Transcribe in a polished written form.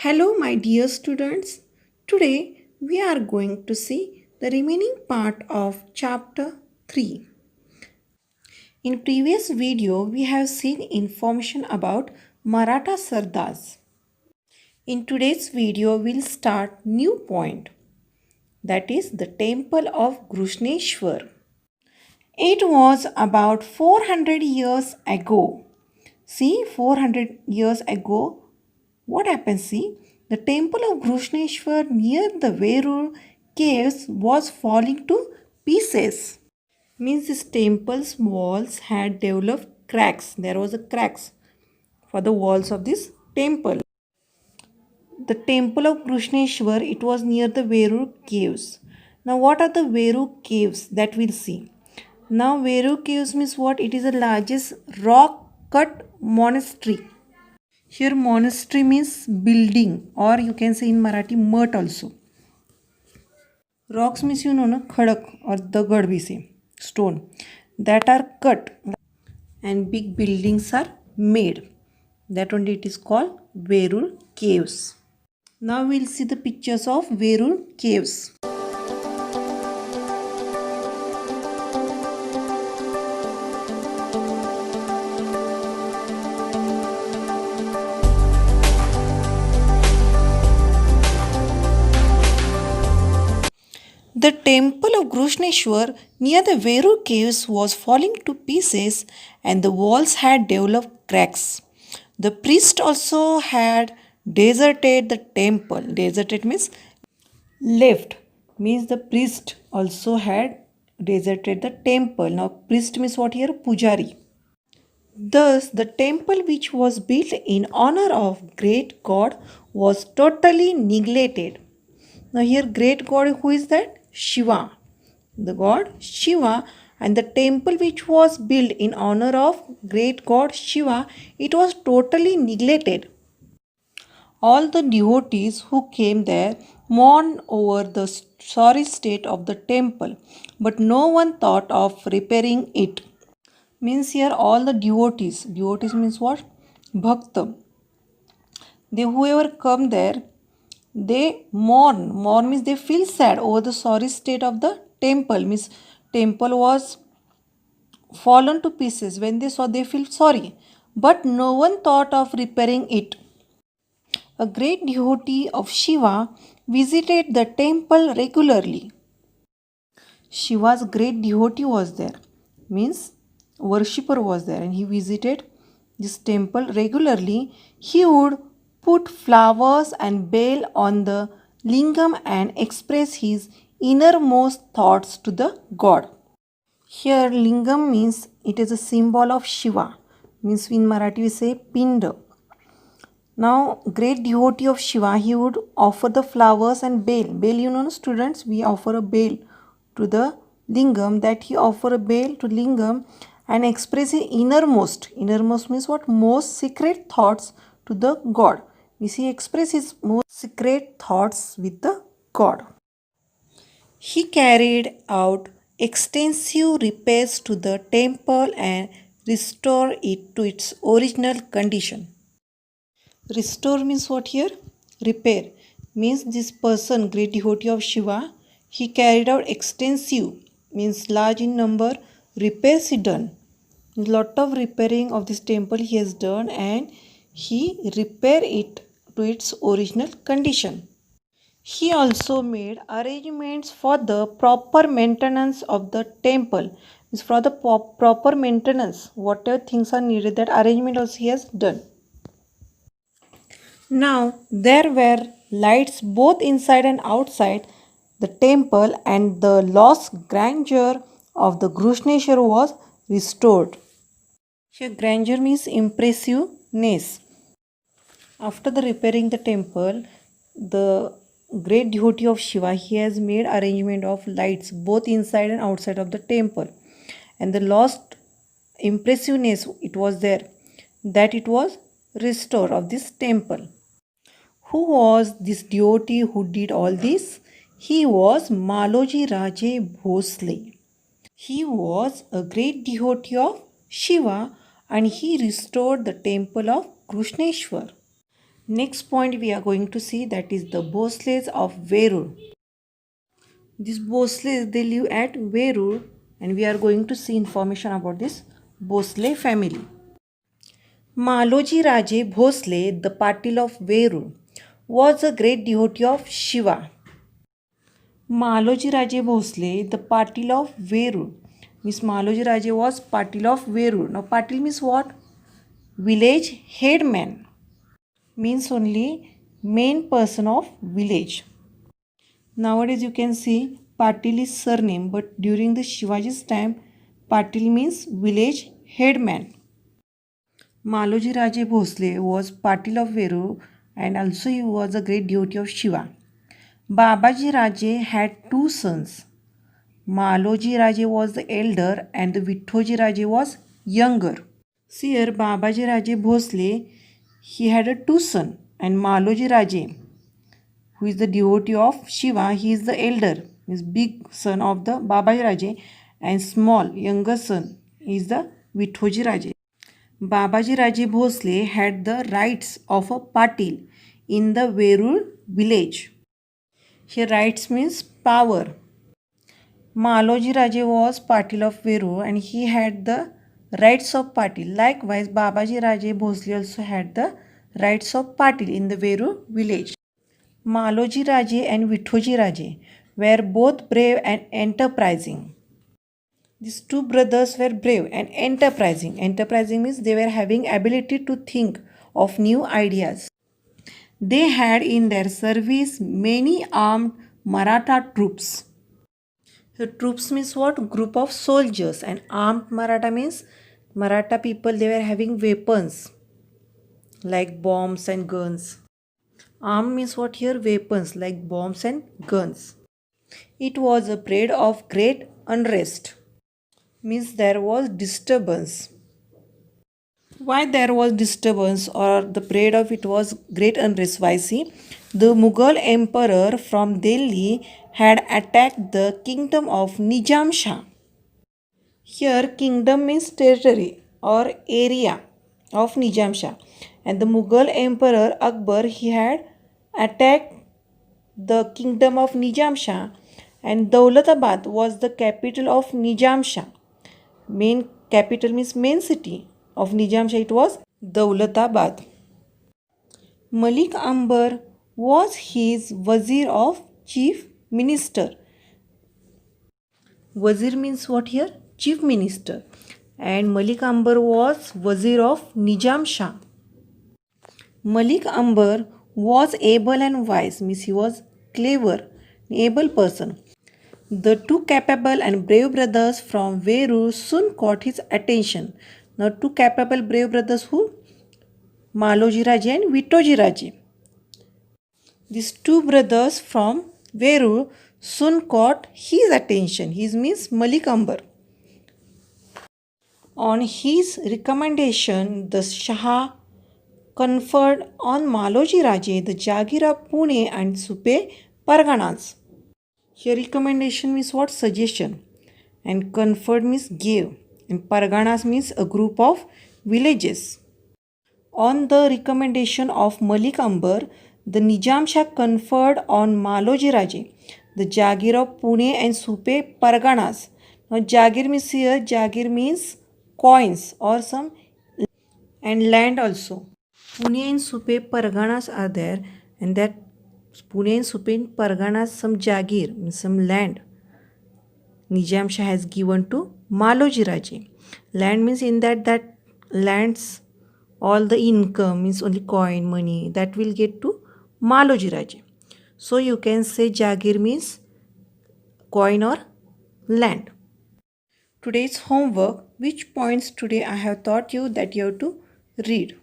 Hello, my dear students. Today we are going to see the remaining part of chapter 3. In previous video, we have seen information about Maratha Sardars. In today's video, we'll start new point, that is the temple of Grushneshwar. It was about 400 years ago. See, 400 years ago, what happened? See, the temple of Grushneshwar near the Verur caves was falling to pieces. Means this temple's walls had developed cracks. There was a cracks for the walls of this temple. The temple of Grushneshwar, it was near the Verur caves. Now what are the Verur caves that we'll see? Now Verur caves means what? It is the largest rock cut monastery. Here monastery means building, or you can say in Marathi mat also. Rocks means you know na khadak or dagad we say, stone that are cut and big buildings are made. That only it is called Verur caves. Now we'll see the pictures of Verur caves. The temple of Grushneshwar near the Verur caves was falling to pieces and the walls had developed cracks. The priest also had deserted the temple. Deserted means left. Means the priest also had deserted the temple. Now priest means what here? Pujari. Thus, the temple which was built in honor of great God was totally neglected. Now here great God, who is that? Shiva. The god Shiva, and the temple which was built in honor of great god Shiva, it was totally neglected. All the devotees who came there mourned over the sorry state of the temple, but no one thought of repairing it. Means here all the devotees means what? Bhakta. They whoever come there, they mourn means they feel sad over the sorry state of the temple. Means temple was fallen to pieces. When they saw, they feel sorry, but no one thought of repairing it. A great devotee of Shiva visited the temple regularly. Shiva's great devotee was there, means worshipper was there, and he visited this temple regularly. He would put flowers and bale on the lingam and express his innermost thoughts to the god. Here lingam means it is a symbol of Shiva, means in Marathi we say pinda. Now great devotee of Shiva, he would offer the flowers and bale. Bale, you know students, we offer a bale to the lingam, that he offer a bale to lingam and express his innermost. Innermost means what? Most secret thoughts to the god. Means he express his most secret thoughts with the god. He carried out extensive repairs to the temple and restored it to its original condition. Restore means what here? Repair. Means this person, great devotee of Shiva, he carried out extensive, means large in number, repairs he done. Lot of repairing of this temple he has done, and he repaired it to its original condition. He also made arrangements for the proper maintenance of the temple. Means for the proper maintenance, whatever things are needed, that arrangement also he has done. Now there were lights both inside and outside the temple, and the lost grandeur of the Grushneshwar was restored. Here grandeur means impressiveness. After the repairing the temple, the great devotee of Shiva, he has made arrangement of lights both inside and outside of the temple, and the lost impressiveness it was there, that it was restored of this temple. Who was this devotee who did all this? He was Maloji Raje Bhosle. He was a great devotee of Shiva, and he restored the temple of Grushneshwar. Next point we are going to see, that is the Bhosles of Verur. These Bhosles, they live at Verur, and we are going to see information about this Bhosle family. Maloji Raje Bhosle, the Patil of Verur, was a great devotee of Shiva. Maloji Raje Bhosle, the Patil of Verur. Means Maloji Raje was Patil of Verur. Now Patil means what? Village headman. Means only main person of village. Nowadays you can see Patil is surname, but during the Shivaji's time, Patil means village headman. Maloji Raje Bhosle was Patil of Verur, and also he was a great devotee of Shiva. Babaji Raje had two sons. Maloji Raje was the elder and the Vithoji Raje was younger. See here, Babaji Raje Bhosle, he had a two sons, and Maloji Raje, who is the devotee of Shiva, he is the elder, is big son of the Babaji Raje, and small younger son is the Vithoji Raje. Babaji Raje Bhosle had the rights of a Patil in the Verur village. Here rights means power. Maloji Raje was Patil of Verur and he had the rights of Patil. Likewise, Babaji Raje Bhosle also had the rights of Patil in the Verur village. Maloji Raje and Vithoji Raje were both brave and enterprising. These two brothers were brave and enterprising. Enterprising means they were having ability to think of new ideas. They had in their service many armed Maratha troops. So troops means what? Group of soldiers, and armed Maratha means Maratha people, they were having weapons like bombs and guns. Armed means what here? Weapons like bombs and guns. It was a period of great unrest. Means there was disturbance. Why there was disturbance, or the period of it was great unrest? Why? See, the Mughal emperor from Delhi had attacked the kingdom of Nizam Shah. Here kingdom means territory or area of Nizam Shah, and the Mughal emperor Akbar, he had attacked the kingdom of Nizam Shah, and Daulatabad was the capital of Nizam Shah. Main capital means main city of Nizam Shah, it was Daulatabad. Malik Ambar was his wazir of chief minister. Wazir means what here? Chief minister. And Malik Ambar was wazir of Nizam Shah. Malik Ambar was able and wise, means he was clever, able person. The two capable and brave brothers from Verur soon caught his attention. Now two capable brave brothers who? Maloji Raje and Vithoji Raje. These two brothers from Verur soon caught his attention. His means Malik Ambar. On his recommendation, the Shah conferred on Maloji Raje the Jagir of Pune and Supe Parganas. Here recommendation means what? Suggestion. And conferred means gave. And Parganas means a group of villages. On the recommendation of Malik Ambar, the Nizam Shah conferred on Maloji Raje the Jagir of Pune and Supe Parganas. Now Jagir means here, Jagir means coins or some, and land also. Pune and Supe Parganas are there, and that Pune and Supe Parganas, some Jagir means some land Nizam Shah has given to Maloji Raje. Land means in that lands, all the income means only coin, money, that will get to Maloji Raje. So you can say Jagir means coin or land. Today's homework, which points today I have taught you that you have to read.